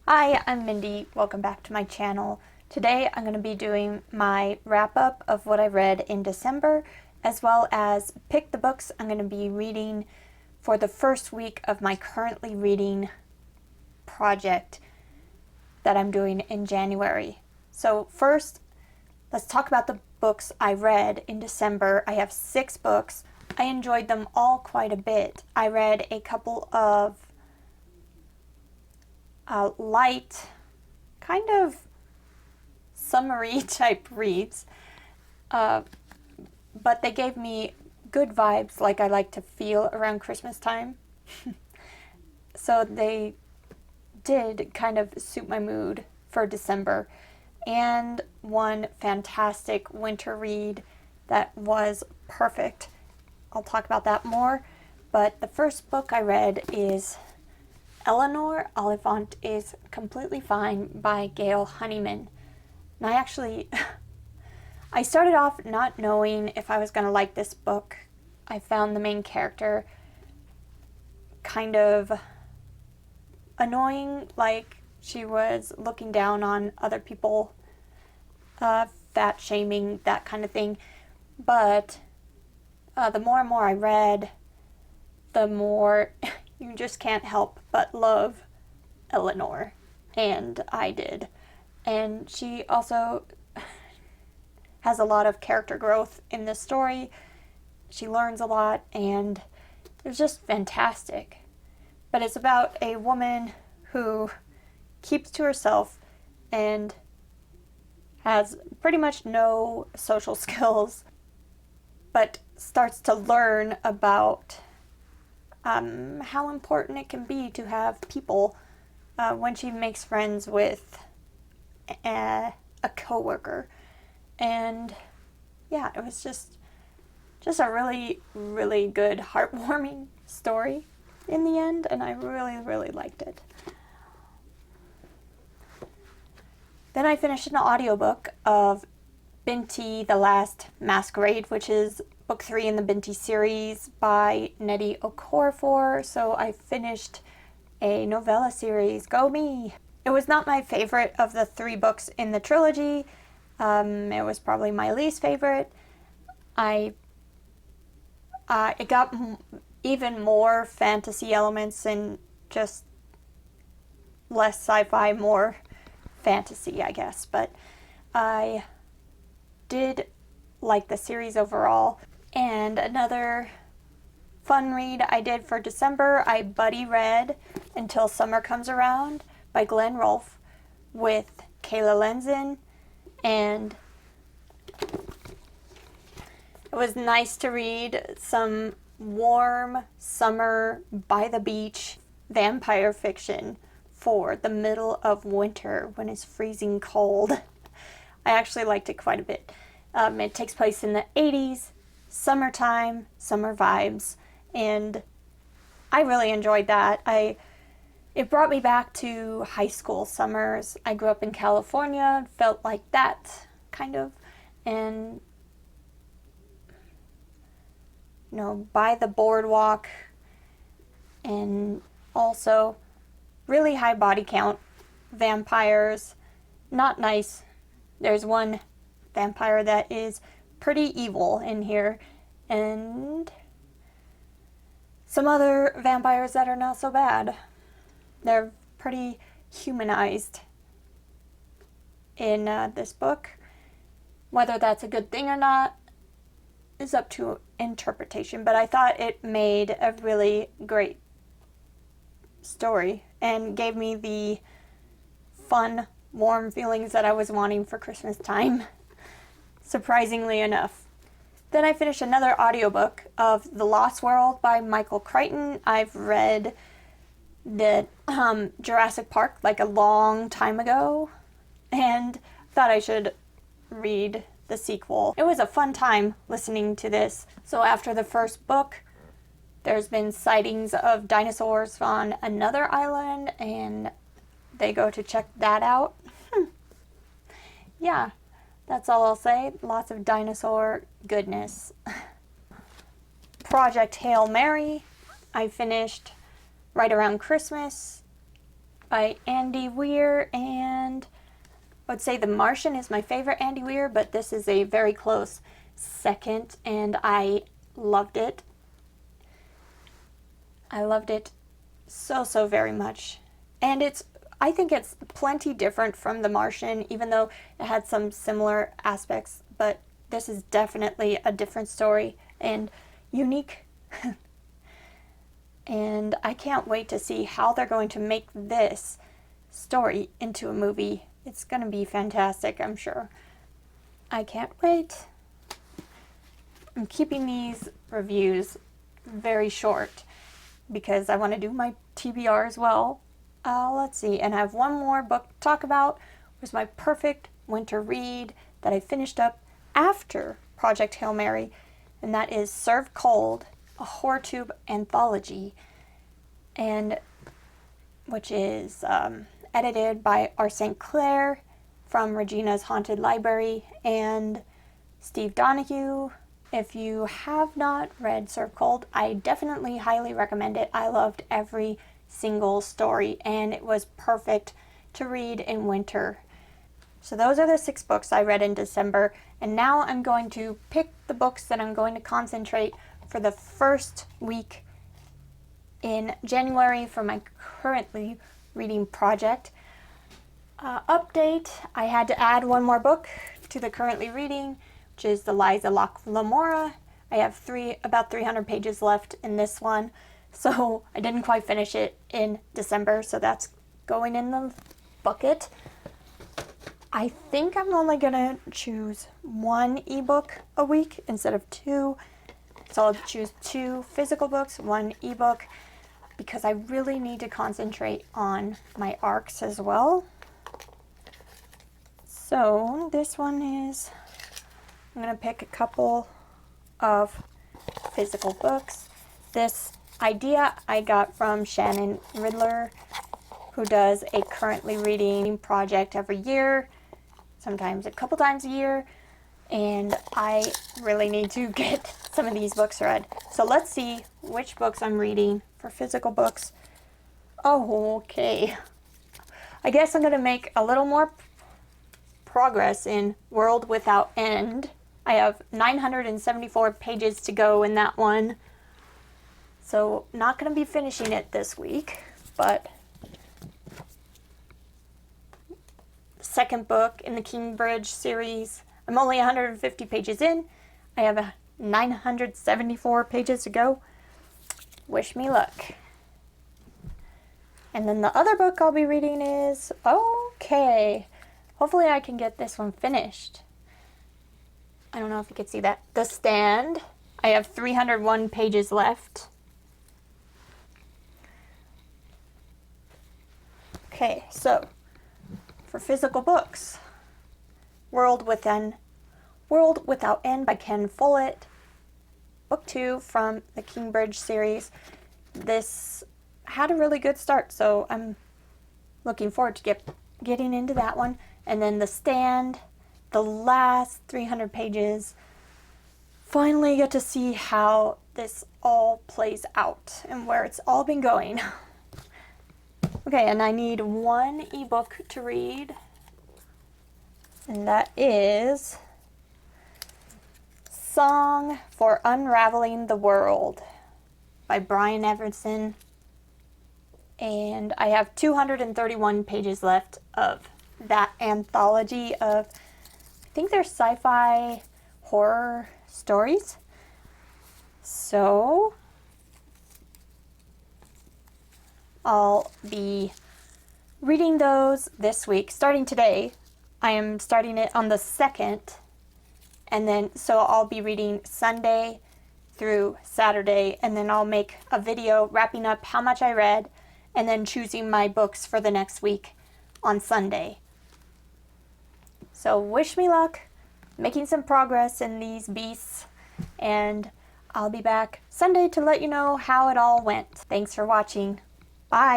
Hi, I'm Mindy. Welcome back to my channel. Today I'm going to be doing my wrap-up of what I read in December, as well as pick the books I'm going to be reading for the first week of my currently reading project that I'm doing in January. So first, let's talk about the books I read in December. I have 6 books. I enjoyed them all quite a bit. I read a couple of light, kind of summery type reads, but they gave me good vibes like I like to feel around Christmas time. So they did kind of suit my mood for December. And one fantastic winter read that was perfect. I'll talk about that more, but the first book I read is Eleanor, Oliphant is Completely Fine by Gail Honeyman. And I started off not knowing if I was going to like this book. I found the main character kind of annoying, like she was looking down on other people, fat shaming, that kind of thing. But the more and more I read, the more you just can't help but love Eleanor, and I did. And she also has a lot of character growth in this story. She learns a lot, and it's just fantastic. But it's about a woman who keeps to herself and has pretty much no social skills, but starts to learn about how important it can be to have people when she makes friends with a coworker. And yeah, it was just a really, really good, heartwarming story in the end, and I really, really liked it. Then I finished an audiobook of Binti, the Last Masquerade, which is book 3 in the Binti series by Nnedi Okorafor. So I finished a novella series. Go me! It was not my favorite of the 3 books in the trilogy. It was probably my least favorite. It got even more fantasy elements and just less sci-fi, more fantasy, I guess. But I did like the series overall. And another fun read I did for December, I buddy read Until Summer Comes Around by Rolfe with Kayla Lenzen, and it was nice to read some warm summer by the beach vampire fiction for the middle of winter when it's freezing cold. I actually liked it quite a bit. It takes place in the 80s, summertime, summer vibes, and I really enjoyed that. It brought me back to high school summers. I grew up in California, felt like that, kind of, and, by the boardwalk, and also really high body count, vampires, not nice. There's one vampire that is pretty evil in here, and some other vampires that are not so bad. They're pretty humanized in this book. Whether that's a good thing or not is up to interpretation, but I thought it made a really great story and gave me the fun, warm feelings that I was wanting for Christmas time, surprisingly enough. Then I finished another audiobook of The Lost World by Michael Crichton. I've read the Jurassic Park like a long time ago and thought I should read the sequel. It was a fun time listening to this. So after the first book, there's been sightings of dinosaurs on another island, and they go to check that out. Yeah, that's all I'll say. Lots of dinosaur goodness. Project Hail Mary, I finished right around Christmas. by Andy Weir, and I would say The Martian is my favorite Andy Weir, but this is a very close second, and I loved it. I loved it so very much. And I think it's plenty different from The Martian, even though it had some similar aspects, but this is definitely a different story and unique. And I can't wait to see how they're going to make this story into a movie. It's going to be fantastic, I'm sure. I can't wait. I'm keeping these reviews very short because I want to do my TBR as well. Let's see, and I have one more book to talk about. It was my perfect winter read that I finished up after Project Hail Mary, and that is Serve Cold, a Horrortube anthology, and which is edited by R. St. Clair from Regina's Haunted Library and Steve Donahue. If you have not read Serve Cold, I definitely highly recommend it. I loved every single story, and it was perfect to read in winter. So those are the 6 books I read in December, and now I'm going to pick the books that I'm going to concentrate for the first week in January for my Currently Reading project. Update, I had to add one more book to the Currently Reading, which is the Liza Locke Lamora. I have about 300 pages left in this one, so I didn't quite finish it in December, so that's going in the bucket. I think I'm only gonna choose 1 ebook a week instead of 2. So I'll choose 2 physical books, 1 ebook, because I really need to concentrate on my ARCs as well. So this one is, I'm gonna pick a couple of physical books. This idea I got from Shannon Riddler, who does a Currently Reading project every year, sometimes a couple times a year, and I really need to get some of these books read. So let's see which books I'm reading for physical books. Oh, okay. I guess I'm going to make a little more progress in World Without End. I have 974 pages to go in that one. So not going to be finishing it this week, but the second book in the Kingbridge series, I'm only 150 pages in. I have 974 pages to go. Wish me luck. And then the other book I'll be reading is, okay, hopefully I can get this one finished. I don't know if you can see that. The Stand. I have 301 pages left. Okay, so for physical books, World Without End by Ken Follett, book 2 from the Kingbridge series. This had a really good start, so I'm looking forward to getting into that one. And then The Stand, the last 300 pages. Finally get to see how this all plays out and where it's all been going. Okay, and I need 1 ebook to read, and that is Song for Unraveling the World by Brian Evenson. And I have 231 pages left of that anthology of, I think they're sci-fi horror stories. So I'll be reading those this week. Starting today, I am starting it on the 2nd. And then, so I'll be reading Sunday through Saturday, and then I'll make a video wrapping up how much I read, and then choosing my books for the next week on Sunday. So wish me luck, making some progress in these beasts, and I'll be back Sunday to let you know how it all went. Thanks for watching. Bye.